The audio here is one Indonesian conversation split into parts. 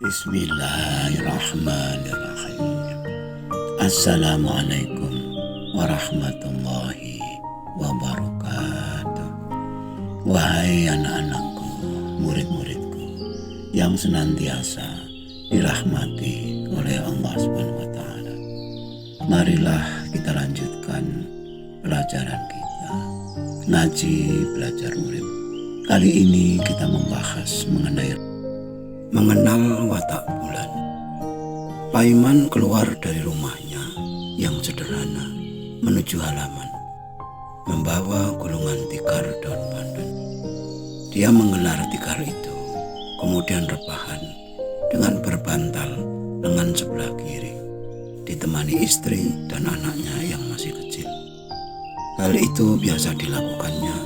Bismillahirrahmanirrahim. Assalamualaikum warahmatullahi wabarakatuh. Wahai anak-anakku, murid-muridku yang senantiasa dirahmati oleh Allah SWT. Marilah kita lanjutkan pelajaran kita, ngaji belajar murid. Kali ini kita membahas mengenal watak bulan. Paiman keluar dari rumahnya yang sederhana menuju halaman, membawa gulungan tikar daun pandan. Dia menggelar tikar itu, kemudian rebahan dengan berbantal lengan sebelah kiri, ditemani istri dan anaknya yang masih kecil. Hal itu biasa dilakukannya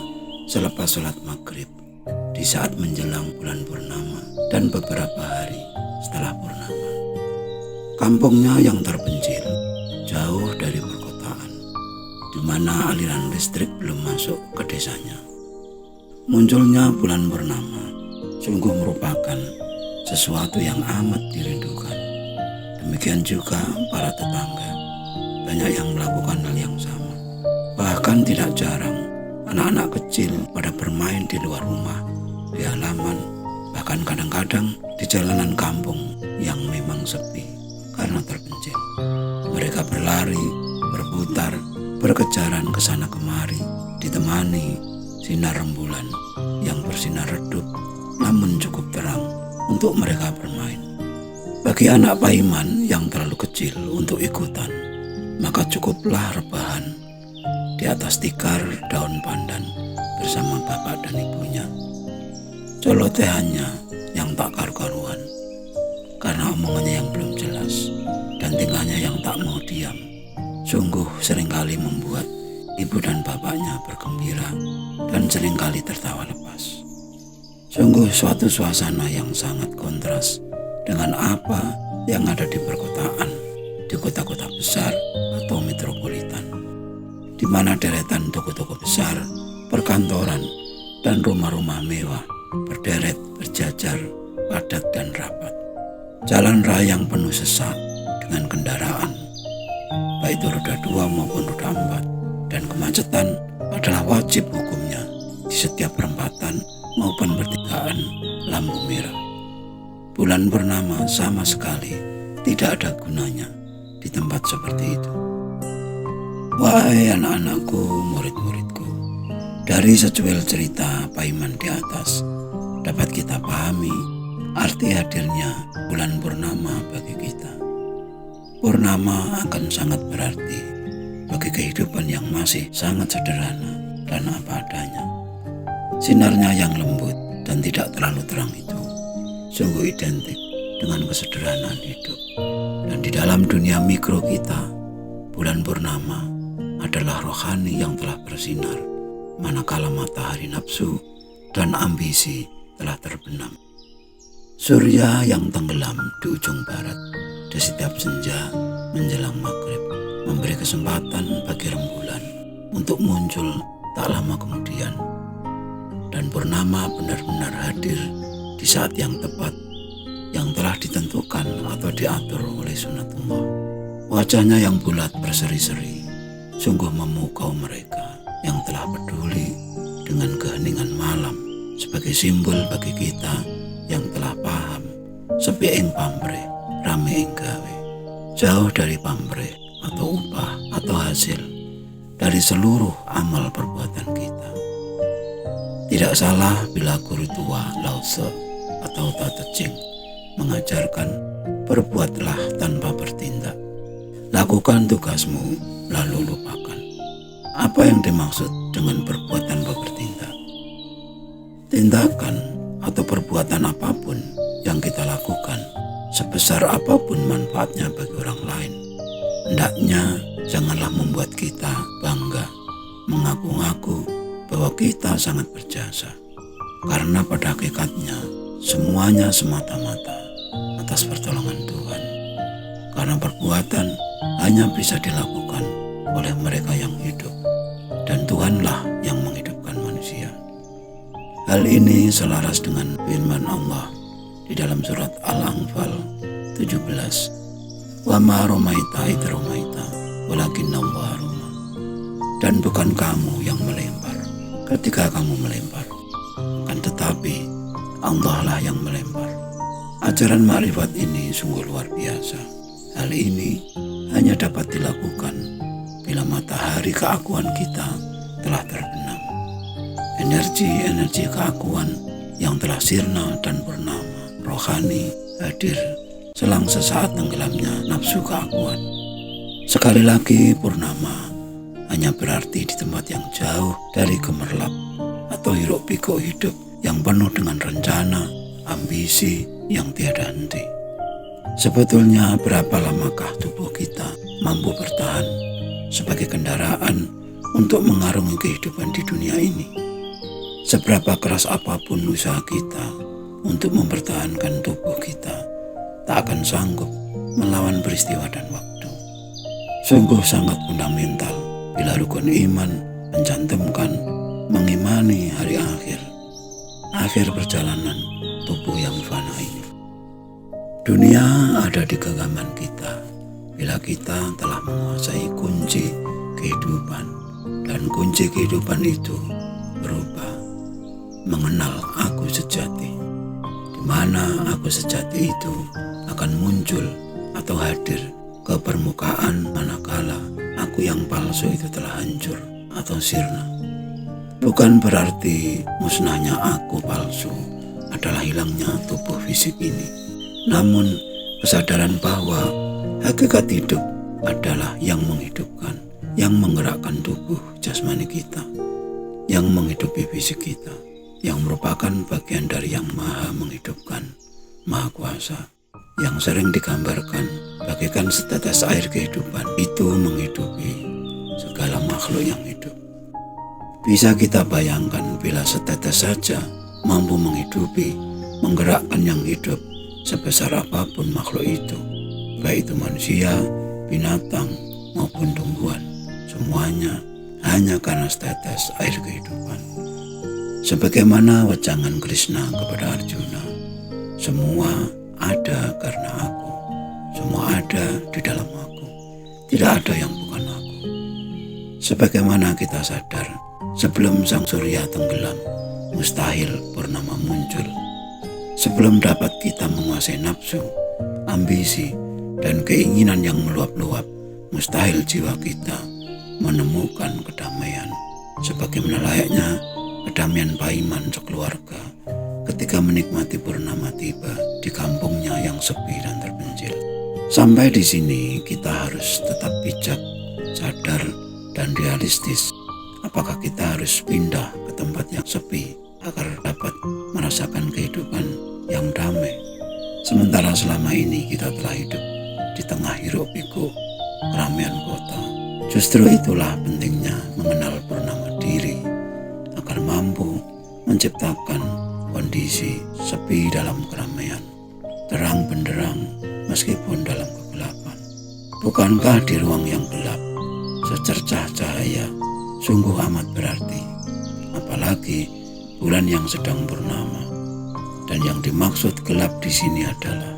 selepas sholat maghrib, di saat menjelang bulan purnama dan beberapa hari setelah purnama. Kampungnya yang terpencil, jauh dari perkotaan, di mana aliran listrik belum masuk ke desanya. Munculnya bulan purnama sungguh merupakan sesuatu yang amat dirindukan. Demikian juga para tetangga, banyak yang melakukan hal yang sama. Bahkan tidak jarang anak-anak kecil pada bermain di luar rumah, di halaman, bahkan kadang-kadang di jalanan kampung yang memang sepi karena terpencil. Mereka berlari, berputar, berkejaran ke sana kemari, ditemani sinar rembulan yang bersinar redup namun cukup terang untuk mereka bermain. Bagi anak Paiman yang terlalu kecil untuk ikutan, maka cukuplah rebahan di atas tikar daun pandan bersama bapak dan ibunya. Celotehannya yang tak karu-karuan karena omongannya yang belum jelas dan tingkahnya yang tak mau diam, sungguh seringkali membuat ibu dan bapaknya bergembira dan seringkali tertawa lepas. Sungguh suatu suasana yang sangat kontras dengan apa yang ada di perkotaan, di kota-kota besar atau metropolitan, di mana deretan toko-toko besar, perkantoran, dan rumah-rumah mewah berderet, berjajar, padat dan rapat. Jalan raya yang penuh sesak dengan kendaraan, baik itu roda 2 maupun roda 4, dan kemacetan adalah wajib hukumnya di setiap perempatan maupun pertigaan lampu merah. Bulan purnama sama sekali tidak ada gunanya di tempat seperti itu. Wahai anak-anakku, murid-muridku, dari secuil cerita Paiman di atas dapat kita pahami arti hadirnya bulan purnama bagi kita. Purnama akan sangat berarti bagi kehidupan yang masih sangat sederhana dan apa adanya. Sinarnya yang lembut dan tidak terlalu terang itu sungguh identik dengan kesederhanaan hidup. Dan di dalam dunia mikro kita, bulan purnama adalah rohani yang telah bersinar, manakala matahari nafsu dan ambisi telah terbenam. Surya yang tenggelam di ujung barat di setiap senja menjelang maghrib memberi kesempatan bagi rembulan untuk muncul tak lama kemudian. Dan purnama benar-benar hadir di saat yang tepat yang telah ditentukan atau diatur oleh sunatullah. Wajahnya yang bulat berseri-seri sungguh memukau mereka yang telah peduli dengan keheningan malam sebagai simbol bagi kita yang telah paham sepi ing pamrih, rame ing gawe, jauh dari pamrih atau upah atau hasil dari seluruh amal perbuatan kita. Tidak salah bila guru tua Lao Tse atau Tao Te Ching mengajarkan berbuatlah tanpa bertindak. Lakukan tugasmu lalu lupakan. Apa yang dimaksud dengan berbuat tanpa bertindak? Tindakan atau perbuatan apapun yang kita lakukan, sebesar apapun manfaatnya bagi orang lain, hendaknya janganlah membuat kita bangga, mengaku-ngaku bahwa kita sangat berjasa. Karena pada hakikatnya semuanya semata-mata atas pertolongan Tuhan. Karena perbuatan hanya bisa dilakukan oleh mereka yang hidup, dan Tuhanlah yang menghidupkan manusia. Hal ini selaras dengan firman Allah di dalam surat Al-Anfal 17. Wa ma romaita idh romaita walakinnallaha rama. Dan bukan kamu yang melempar ketika kamu melempar, akan tetapi Allah lah yang melempar. Ajaran makrifat ini sungguh luar biasa. Hal ini hanya dapat dilakukan bila matahari keakuan kita telah terbenam. Energi-energi keakuan yang telah sirna dan purnama, rohani, hadir selang sesaat tenggelamnya nafsu keakuan. Sekali lagi, purnama hanya berarti di tempat yang jauh dari gemerlap atau hiruk pikuk hidup yang penuh dengan rencana, ambisi yang tiada henti. Sebetulnya berapa lamakah tubuh kita mampu bertahan sebagai kendaraan untuk mengarungi kehidupan di dunia ini? Seberapa keras apapun usaha kita untuk mempertahankan tubuh kita, tak akan sanggup melawan peristiwa dan waktu. Sungguh sangat fundamental bila rukun iman mencantumkan mengimani hari akhir perjalanan tubuh yang fana ini. Dunia ada di genggaman kita bila kita telah menguasai kunci kehidupan, dan kunci kehidupan itu berupa mengenal aku sejati, di mana aku sejati itu akan muncul atau hadir ke permukaan manakala aku yang palsu itu telah hancur atau sirna. Bukan berarti musnahnya aku palsu adalah hilangnya tubuh fisik ini, namun kesadaran bahwa hakikat hidup adalah yang menghidupkan, yang menggerakkan tubuh jasmani kita, yang menghidupi fisik kita, yang merupakan bagian dari yang maha menghidupkan, maha kuasa, yang sering digambarkan bagaikan setetes air kehidupan itu menghidupi segala makhluk yang hidup. Bisa kita bayangkan bila setetes saja mampu menghidupi, menggerakkan yang hidup sebesar apapun makhluk itu, baik itu manusia, binatang, maupun tumbuhan, semuanya hanya karena setetes air kehidupan. Sebagaimana wejangan Krishna kepada Arjuna, semua ada karena aku, semua ada di dalam aku, tidak ada yang bukan aku. Sebagaimana kita sadar, sebelum sang surya tenggelam, mustahil purnama muncul. Sebelum dapat kita menguasai nafsu, ambisi, dan keinginan yang meluap-luap, mustahil jiwa kita menemukan kedamaian, sebagaimana layaknya kedamaian Paiman sekeluarga ketika menikmati purnama tiba di kampungnya yang sepi dan terpencil. Sampai di sini kita harus tetap bijak, sadar, dan realistis. Apakah kita harus pindah ke tempat yang sepi agar dapat merasakan kehidupan yang damai, sementara selama ini kita telah hidup di tengah hiruk pikuk keramaian kota? Justru itulah pentingnya mengenal purnama diri agar mampu menciptakan kondisi sepi dalam keramaian, terang benderang meskipun dalam kegelapan. Bukankah di ruang yang gelap secercah cahaya sungguh amat berarti, apalagi bulan yang sedang purnama. Dan yang dimaksud gelap di sini adalah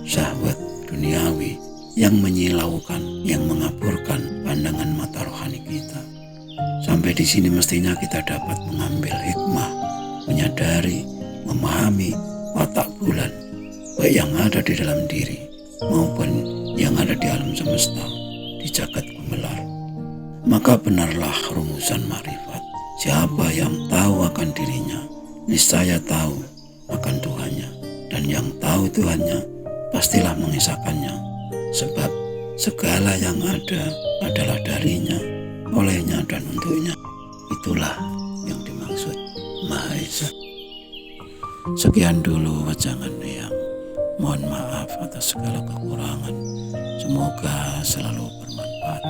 syahwat duniawi yang menyilaukan, yang mengaburkan pandangan mata rohani kita. Sampai di sini mestinya kita dapat mengambil hikmah, menyadari, memahami watak bulan, baik yang ada di dalam diri maupun yang ada di alam semesta, di jagat gumelar. Maka benarlah rumusan makrifat, siapa yang tahu akan dirinya, niscaya tahu akan Tuhannya, dan yang tahu Tuhannya pastilah mengisahkannya, sebab segala yang ada adalah darinya, olehnya, dan untuknya. Itulah yang dimaksud Maha Esa. Sekian dulu wejangan yang mohon maaf atas segala kekurangan. Semoga selalu bermanfaat,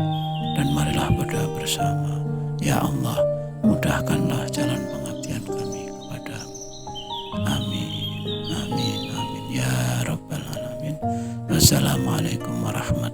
dan marilah berdoa bersama. Ya Allah, mudahkanlah jalan pengabdian kami kepadamu. Amin, amin, amin, ya Rabbal Alamin. Wassalamualaikum warahmatullahi wabarakatuh.